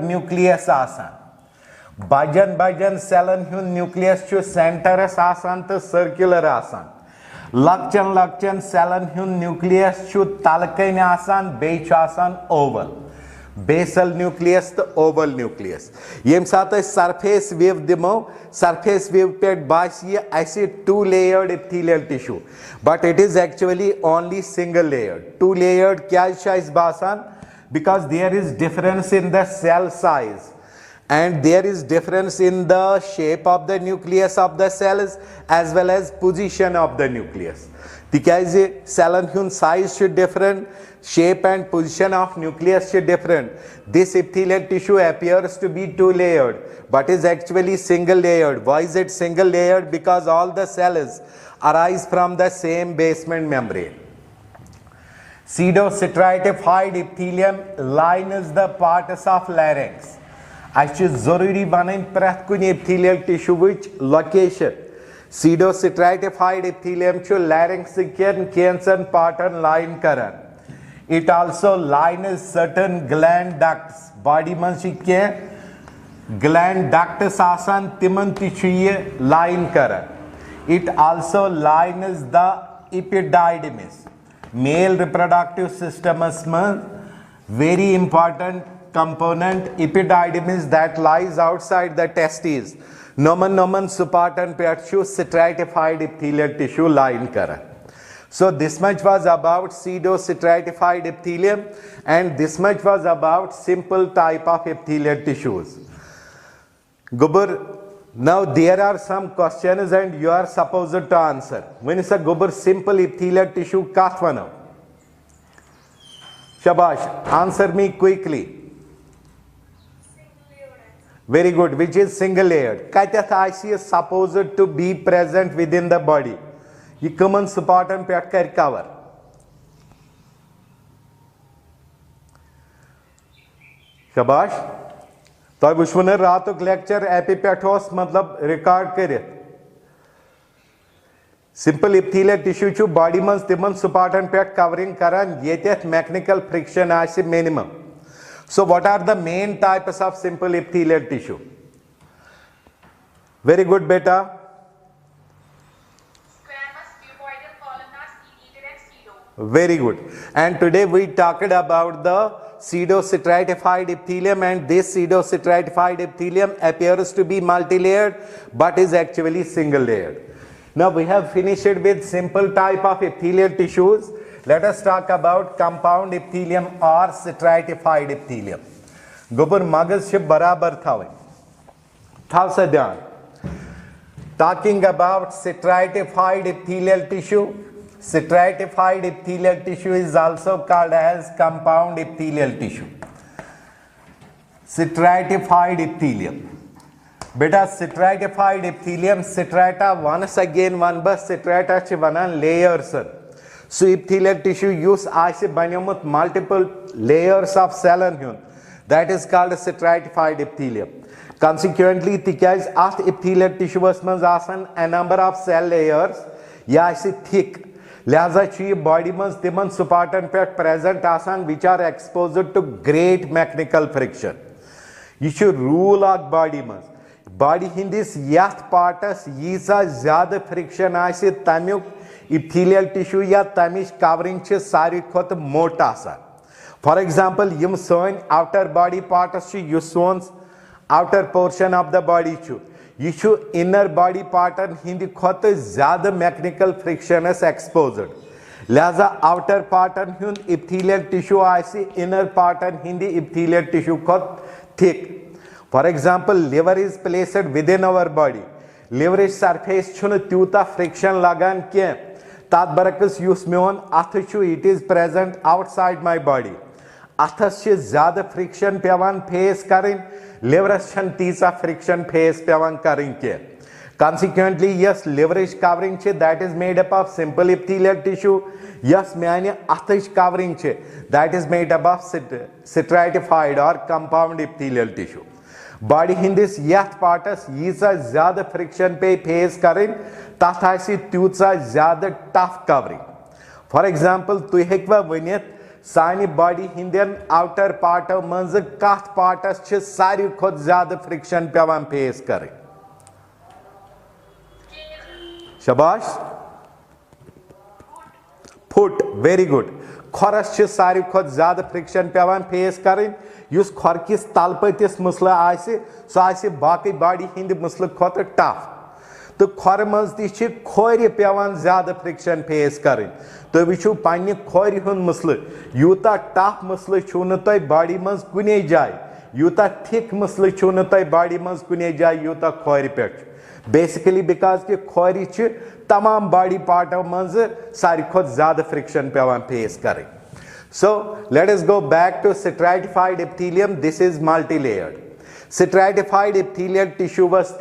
nucleus आसान बजन सेलन हुन nucleus छु centerस आसान तो circular आसान लक्चन सेलन हुन nucleus छु तलकन आसान बे छु आसान oval basal nucleus तो oval nucleus येम साथ surface wave दिमो surface wave पे बासिये ऐसे two layered epithelial tissue but it is actually only single layered two layered क्या शायद बासान because there is difference in the cell size and there is difference in the shape of the nucleus of the cells as well as position of the nucleus because cell hun size should different shape and position of nucleus should different this epithelial tissue appears to be two layered but is actually single layered why is it single layered because all the cells arise from the same basement membrane pseudostratified epithelium lines the parts of larynx अच्छे ज़रूरी बनाइन प्रत कुनी epithelial tissue which location pseudostratified epithelium चु larynx can cancer pattern line करन it also lines certain gland ducts body मंच के gland ducts आसान तिमन तिछु ये line करन it also lines the epididymis male reproductive system man very important component epididymis that lies outside the testes nomen supportan pechu stratified epithelial tissue line kara so this much was about pseudostratified epithelium and this much was about simple type of epithelial tissues gubur now there are some questions and you are supposed to answer when is a gubur simple epithelial tissue kath vano shabash answer me quickly very good which is single layered katath is supposed to be present within the body ye common supportan pet kar cover shabash तो वुशवन रातुक lecture AP पेठोस मतलब record करित simple epithelial tissue छु body मंस तिमन supportan पेट covering करन येतेथ mechanical friction आसे minimum so what are the main types of simple epithelial tissue very good beta squamous cuboidal columnar ciliated and pseudo very good and today we talked about the pseudostratified epithelium and this pseudostratified epithelium appears to be multi-layered but is actually single layered now we have finished with simple type of epithelial tissues let us talk about compound epithelium or stratified epithelium gobur magaz se barabar thawe thav se dhyan talking about stratified epithelial tissue stratified epithelial tissue is also called as compound epithelial tissue stratified epithelium beta stratified epithelium strata once again one bus strata ch vanan layers so epithelial tissue use aise banamut multiple layers of cell hun that is called stratified epithelium consequently tikaz at epithelial tissue man asan a number of cell layers ya aise thick लिहाजा ये body में तिमन supportan पे present आसान which are exposed to great mechanical friction ये rule of body में body hindis yath partas यीसा ज़्यादा friction आसे तमियुक epithelial tissue या तमिश covering चे सारी खोत मोट आसान for example Yama Son outer body parts चे युसोन outer portion of the body चु ये inner body pattern Hindi Khot ज़्यादा mechanical friction is exposed लिहाजा outer pattern हुन epithelial tissue आसी inner pattern Hindi epithelial tissue Khot thick for example liver is placed within our body liver surface छुन त्यूता friction लगान के तात बरकस यूस मेवन अथ छु it is present outside my body अथस छ ज़्यादा friction पेवान face करें liver's छन तीसा friction face पेवान करें के consequently yes liver is covering che that is made up of simple epithelial tissue yes मैंने अथस covering che that is made up of stratified or compound epithelial tissue body hindis yath parts यीसा ज़्यादा friction पे face करें ताथा सी त्यूसा ज़्यादा tough covering for example तु हेकवा वनियत सानी body Hindon outer पार्टो मंज कथ पार्टस छ सारी खुद ज्यादा फ्रिक्शन पेवान फेस करें? शाबाश, फुट, वेरी गुड। खोरस छ सारी खुद ज्यादा फ्रिक्शन पेवान फेस करें। युस खोर किस तलपतिस मसल आसे सो आसे बाकी बॉडी हिंद मसल खुद टफ। तो खोर मज ति खोर पेवान ज्यादा फ्रिक्शन फेस करें। तो वो पन्ने खोर हुंद मसल यूता टफ मसल छू न तुह बॉडी मज कुने जाए, यूता थिक मसल छू न तुह बॉडी मज कुने जाए यूता खोर पे। बेसिकली बिकॉज कि खोर तमाम बॉडी पार्टों मज सारी खुद ज्यादा फ्रिक्शन पेवान फेस करें। So let us go back to stratified epithelium. This is multi-layered. Stratified epithelial tissue was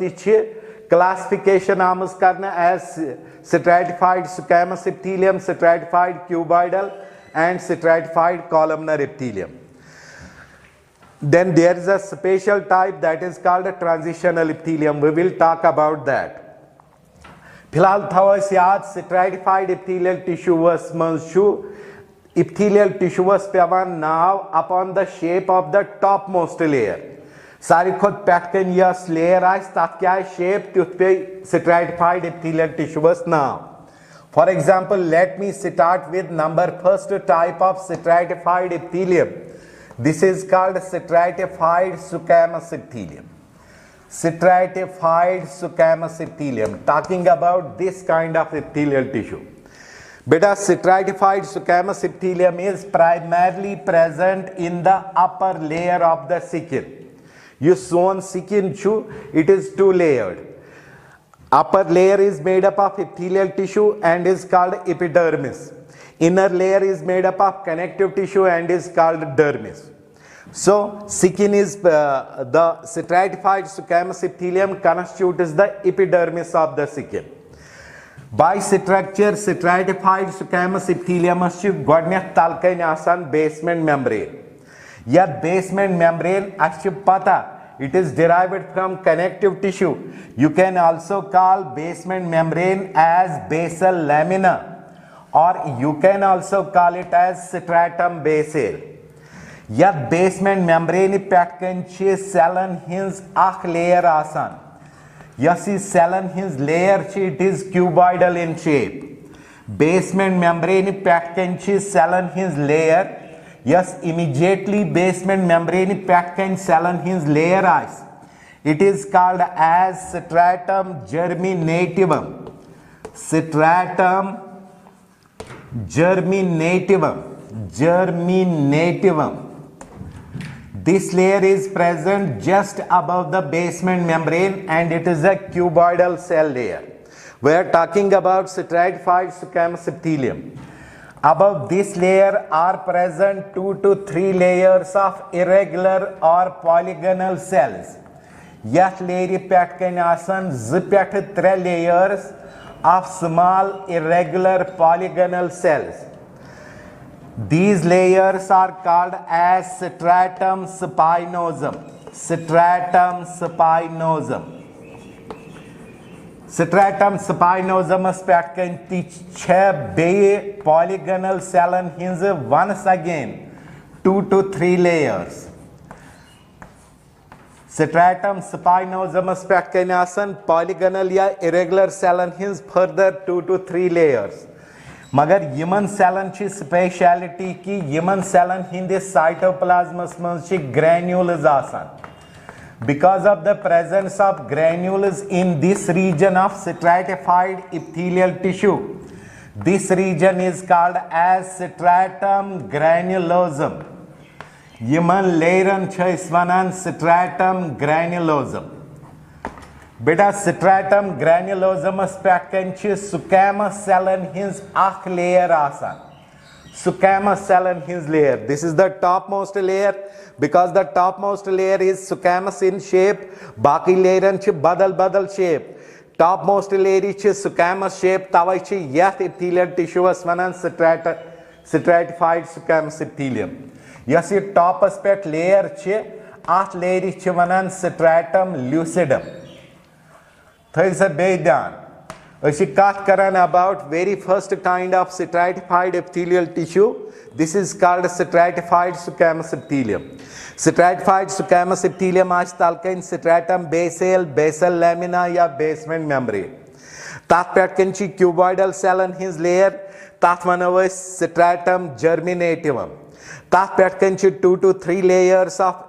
classification आमज करना as stratified squamous epithelium, stratified cuboidal and stratified columnar epithelium. Then there is a special type that is called a transitional epithelium. We will talk about that. फिलहाल थो याद stratified epithelial tissue was मज epithelial tissue was पेवान now upon the shape of the topmost layer. सारी खुद पैटकन yes layer आस तथ क्या shape तुथ पे stratified epithelial tissue was now. For example, let me start with first type of stratified epithelium. This is called stratified squamous epithelium. Stratified squamous epithelium, talking about this kind of epithelial tissue. Beta, stratified squamous epithelium is primarily present in the upper layer of the skin. You son skin chu, it is two layered. Upper layer is made up of epithelial tissue and is called epidermis. Inner layer is made up of connective tissue and is called dermis. So skin is the stratified squamous epithelium constitutes the epidermis of the skin. By structure, stratified squamous epithelium is godneth talkain asan basement membrane. Yet basement membrane pata, it is derived from connective tissue. You can also call basement membrane as basal lamina, or you can also call it as stratum basale. Yet basement membrane patkan cellen hins ach layer asan. Yasi cellen hins layer it is cuboidal in shape. Basement membrane patkan cellen hins layer. Yes, immediately basement membrane patkan cellen hins layer ice. It is called as stratum germinativum. Stratum germinativum. Germinativum. This layer is present just above the basement membrane and it is a cuboidal cell layer. We are talking about stratified squamous epithelium. Above this layer are present 2 to 3 layers of irregular or polygonal cells. Yet layer patkan asan 2 to 3 layers of small irregular polygonal cells. These layers are called as stratum spinosum. Stratum spinosum. Stratum spinosum patkan tiche be polygonal cellen hinge once again 2 to 3 layers. Stratum spinosum patkan asan polygonal ya irregular cellen hinge further 2 to 3 layers. मगर Yemen Selan ची speciality की Yemen Selan हिंदे साइटोप्लाज्मस मंज ची granules आसान. Because of the presence of granules in this region of stratified epithelial tissue, this region is called as stratum granulosum. Yमन लेयरन छ इस वनान stratum granulosum. Beta stratum granulosum patkan squamous cellen hins ach layer asan. Squamous cellen hins layer. This is the topmost layer. Because the topmost layer is squamous in shape, baki layer badal shape. Topmost layer is squamous shape, tawai yath epithelial tissue was vanan stratified squamous epithelium. Yes, top aspect layer ach layer is vanan stratum lucidum. Third is a Beidan. Öshi kat karan about very first kind of stratified epithelial tissue. This is called stratified squamous epithelium. Stratified squamous epithelium ash talkain stratum basal, basal lamina ya basement membrane. Tat pet kanchi cuboidal cell and his layer. Tat manavas stratum germinativum. Tat pet kanchi 2 to 3 layers of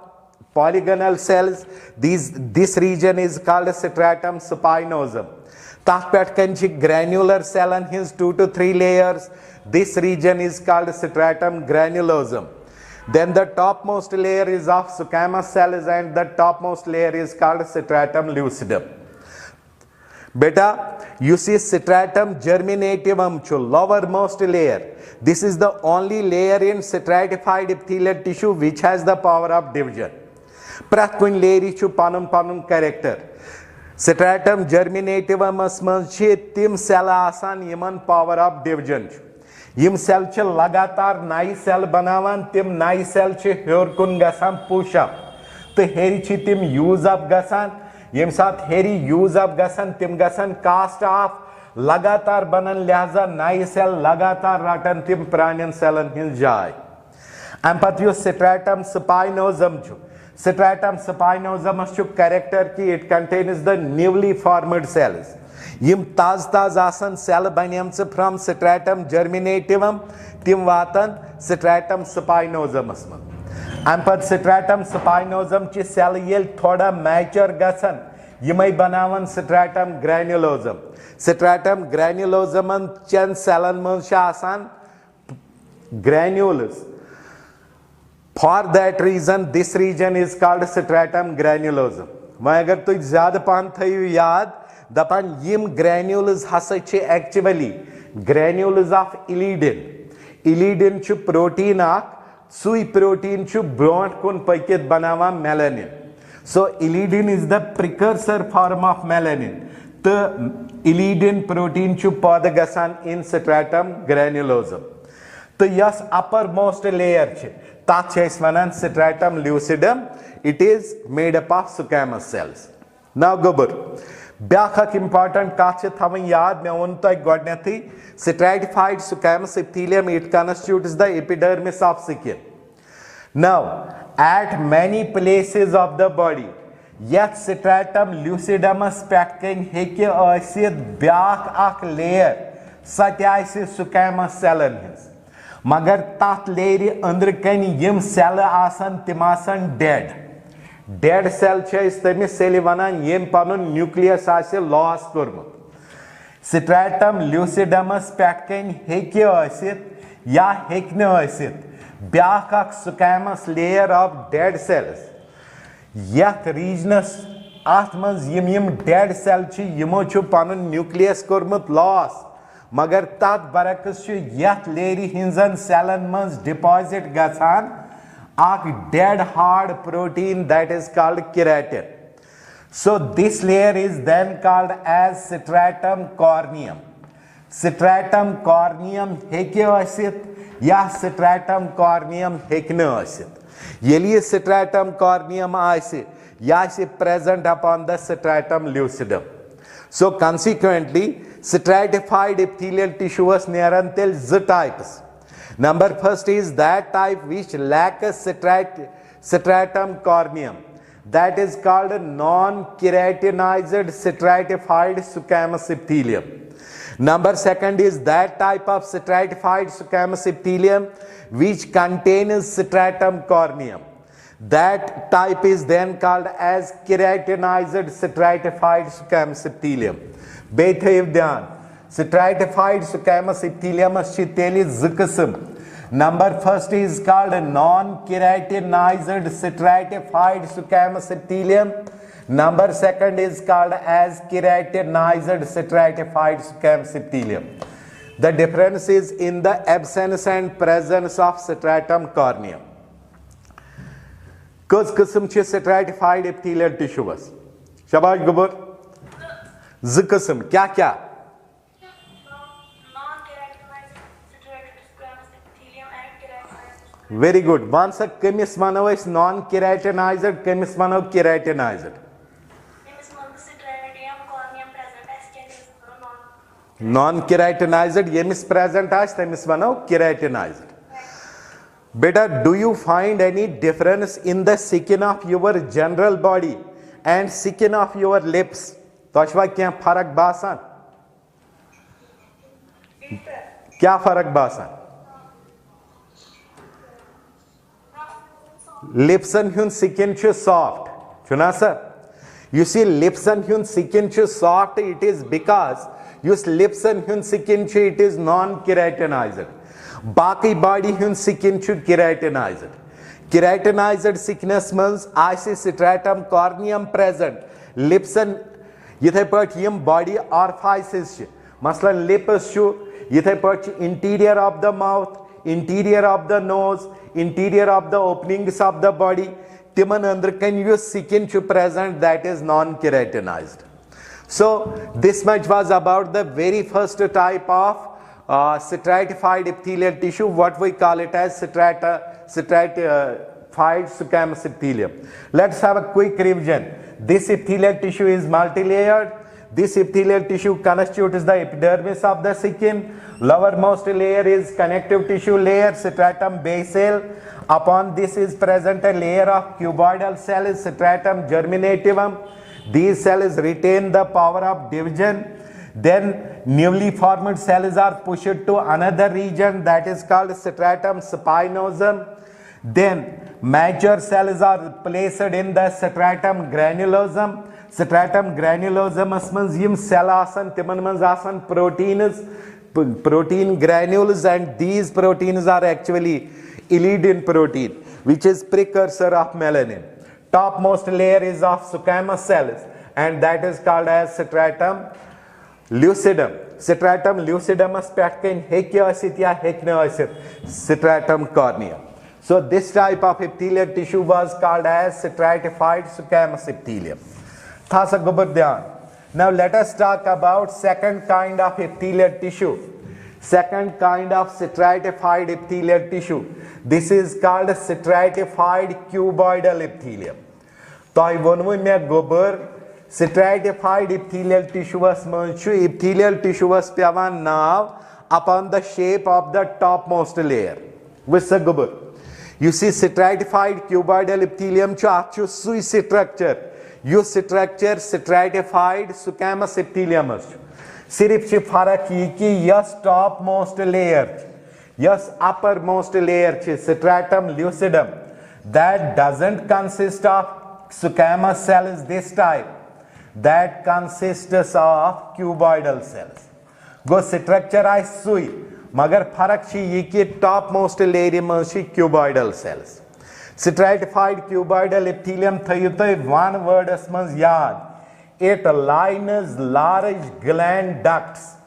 polygonal cells. This region is called stratum spinosum. Tat pet kanchi granular cell and his 2 to 3 layers. This region is called stratum granulosum. Then the topmost layer is of squamous cells and the topmost layer is called stratum lucidum. Beta, you see stratum germinativum chu lowermost layer. This is the only layer in stratified epithelial tissue which has the power of division. Prat kun layer chu panum character. Stratum germinativum manz chhe tim cell asan yiman power of division. Yim cell ch lagatar nai cell banavan tim nai cell ch hyor kun gasan push up. To heri ch tim use up gasan. Yim sat heri use up gasan tim gasan cast off. Lagatar banan lihaza nai cell lagatar ratan tim pranyan cell and hil jai. Ampat yu stratum spinosum chu. Stratum spinosum chu character ki it contains the newly formed cells. Yim taz asan cell banyamts from stratum germinativum tim vatan stratum spinosum asman. Ampat stratum spinosum chi cell yel thoda mature gasan yimai banavan stratum granulosum. Stratum granulosum and chen cellan man asan granules. For that reason, this region is called stratum granulosum. मैं अगर तो ज़्यादा पान था you याद दपान Yim granules हसा चे actually granules of illidin. Illidin छु protein आक sui protein छु broad कुन पैकेट बनावा melanin. So illidin is the precursor form of melanin. The illidin protein छु पौध गसान in stratum granulosum. तो यस uppermost layer चे tat chhe vanan stratum lucidum. It is made up of squamous cells. Now gobur byakak important kat chhe thavan yaad me on to godnethi stratified squamous epithelium it constitutes the epidermis of skin. Now at many places of the body yet stratum lucidumus pekkin hekye asit byak ak layer satyasi squamous cell his. मगर तात लेरी अंदर कन यम cell आसन तिम आसन dead cell तमिस cell वनान यम पनुन न्यूक्लियस आसे लॉस कोरमुत स्ट्रैटम ल्यूसिडमस पेट कन हेके आसित या हेकने आसित ब्याक अक squamous layer of dead cells यथ रीजनस आत मंज यम डेड सेल छ यमो छ पनुन न्यूक्लियस कोरमुत लॉस मगर तात बरकस यथ लेरी हिंजन सेलन मंज डिपॉजिट गसान आक dead hard protein that is called keratin. So this layer is then called as stratum corneum. Stratum corneum heke asit ya stratum corneum hekne asit. Yeli stratum corneum aise ya se present upon the stratum lucidum. So consequently stratified epithelial tissue was nearantel Z types. Number first is that type which lacks stratum corneum. That is called non-keratinized stratified squamous epithelium. Number second is that type of stratified squamous epithelium which contains stratum corneum. That type is then called as keratinized stratified squamous epithelium. Beithayiv dhyan. Stratified squamous epithelium shiteli zikasm. Number first is called non-keratinized stratified squamous epithelium. Number second is called as keratinized stratified squamous epithelium. The difference is in the absence and presence of stratum corneum. Kuz qism ch stratified epithelial tissue was. Shabash gubur. Z qism kya kya? Very good. Once a chemis mano is non-keratinized, chemis mano keratinized. non keratinized yemis present as temis vano keratinized. Beta, do you find any difference in the skin of your general body and skin of your lips? तोशवा क्या फर्क बासान? क्या फर्क बासान? Lips and hun skin chu soft. Chuna sir? You see lips and hun skin chu soft, it is because use lips and hun skin chu it is non-keratinized. Baki body hun skin chu keratinized. Keratinized sickness means आशि stratum corneum present. Lips and यथे पट यम body orifices च मसलन lips च यथे पट interior of the mouth, interior of the nose, interior of the openings of the body. Timan andar can you skin chu present that is non-keratinized. So this much was about the very first type of stratified epithelial tissue, what we call it as stratified squamous epithelium. Let's have a quick revision. This epithelial tissue is multi-layered. This epithelial tissue constitutes the epidermis of the skin. Lowermost layer is connective tissue layer, stratum basal. Upon this is present a layer of cuboidal cells, stratum germinativum. These cells retain the power of division. Then newly formed cells are pushed to another region that is called stratum spinosum. Then mature cells are placed in the stratum granulosum. Stratum granulosum means yim cell asan timan means asan proteins, protein granules, and these proteins are actually elidin protein, which is precursor of melanin. Topmost layer is of squamous cells, and that is called as stratum lucidum. Stratum lucidumus petkin hekyasit ya heknasit stratum cornea. So this type of epithelial tissue was called as stratified squamous epithelium. Thasa gubardyan. Now let us talk about second kind of epithelial tissue. Second kind of stratified epithelial tissue. This is called stratified cuboidal epithelium. Toy vonvu me gobar stratified epithelial tissue was manchu epithelial tissue was pyavan now upon the shape of the topmost layer. Visa gobar. You see stratified cuboidal epithelium chu achu sui structure. You structure stratified squamous epithelium. सिर्फ ची फर्क ये कि yes top most layer yes upper most layer ची stratum lucidum that doesn't consist of squamous cells this type, that consists of cuboidal cells. Go structure आई सुई मगर फर्क ची ये कि टॉप मोस्ट लेयर में ची cuboidal cells. Stratified cuboidal epithelium थयु तो one word में याद. It lines large gland ducts.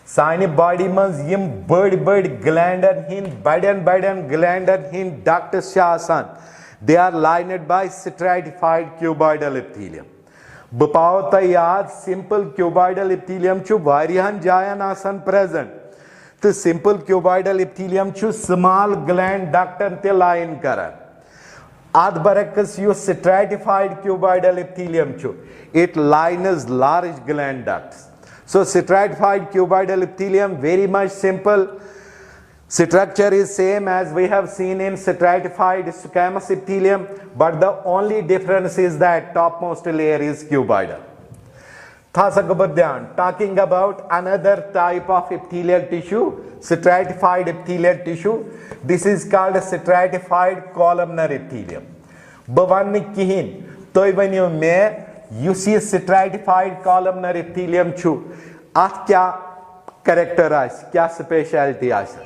Sani body mans yim bird glandan hin badan glandan hin ducts shasan. They are lined by stratified cuboidal epithelium. Bapavata yaad simple cuboidal epithelium chu varihan jayan asan present. The simple cuboidal epithelium chu small gland duct ante line karan. Adbaracus use stratified cuboidal epithelium chu. It lines large gland ducts. So stratified cuboidal epithelium very much simple. Structure is same as we have seen in stratified squamous epithelium, but the only difference is that topmost layer is cuboidal. Talking about another type of epithelial tissue, stratified epithelial tissue. This is called stratified columnar epithelium. Bhavan kihin toivaniyo me you see stratified columnar epithelium chu. At kya character as kya specialty as?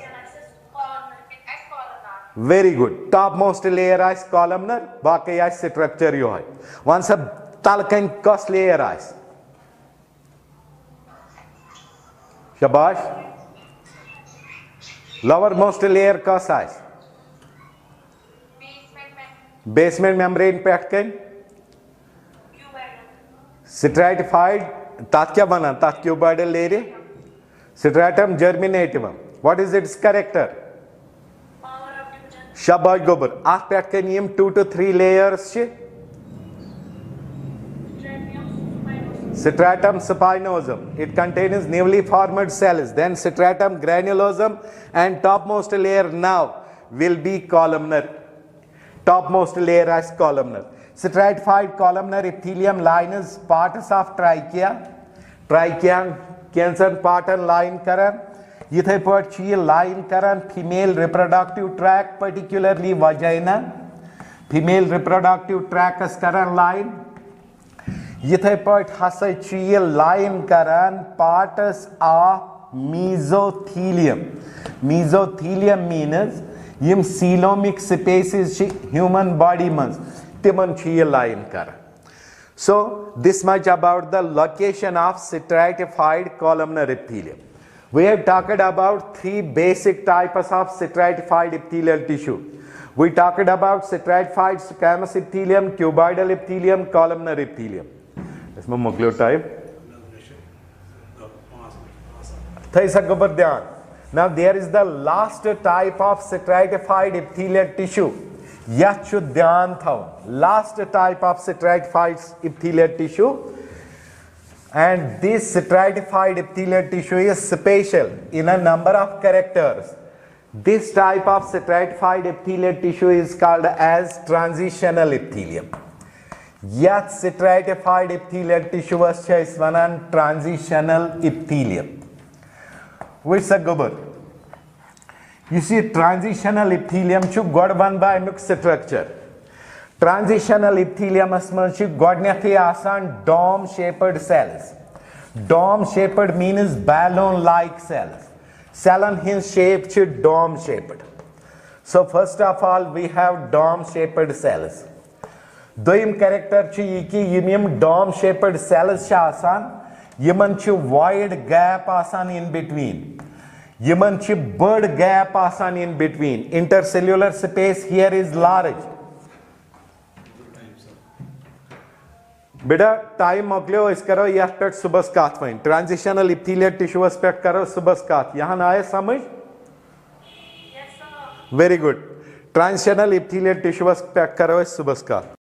Very good. Topmost layer as columnar, baki as structure yo hai. Once a talkan cos layer as. Shabash. Lowermost layer का size? Basement membrane pattern stratified तात क्या बना तात cuboidal layer stratum germinativum. What is its character? Shabash gobar. आठ pattern Yama 2 to 3 layers stratum spinosum, it contains newly formed cells, then stratum granulosum, and topmost layer now will be columnar. Topmost layer as columnar. Stratified columnar epithelium lines parts of trachea. Trachea cancer pattern line karan. Yithai part chi line karan female reproductive tract, particularly vagina. Female reproductive tract as karan line. Yithai part hasa chi line karan parts of mesothelium. Mesothelium means yim coelomic spaces human body mans timan chi line kar. So this much about the location of stratified columnar epithelium. We have talked about three basic types of stratified epithelial tissue. We talked about stratified squamous epithelium, cuboidal epithelium, columnar epithelium. इसमें मुगलो type. थई सगबर ध्यान. Now there is the last type of stratified epithelial tissue. Yah chu dhyan thaun. Last type of stratified epithelial tissue. And this stratified epithelial tissue is special in a number of characters. This type of stratified epithelial tissue is called as transitional epithelium. Yah stratified epithelial tissue was vanan transitional epithelium. Which is a gober. You see, transitional epithelium chu god one by mix structure. Transitional epithelium asman chu god nathi asan dome shaped cells. Dome shaped means balloon like cells. Cell and his shape chu dome shaped. So first of all we have dome shaped cells. Doim character chu iki yim dome shaped cells cha asan. Yiman chu wide gap asan in between. Yiman chu bird gap asan in between. Intercellular space here is large. Beda time mokleo is karo yah pet subas kath fine. Transitional epithelial tissue aspect karo subas kath. Yahan aaye samajh? Yes, sir. Very good. Transitional epithelial tissue aspect karo subas kath.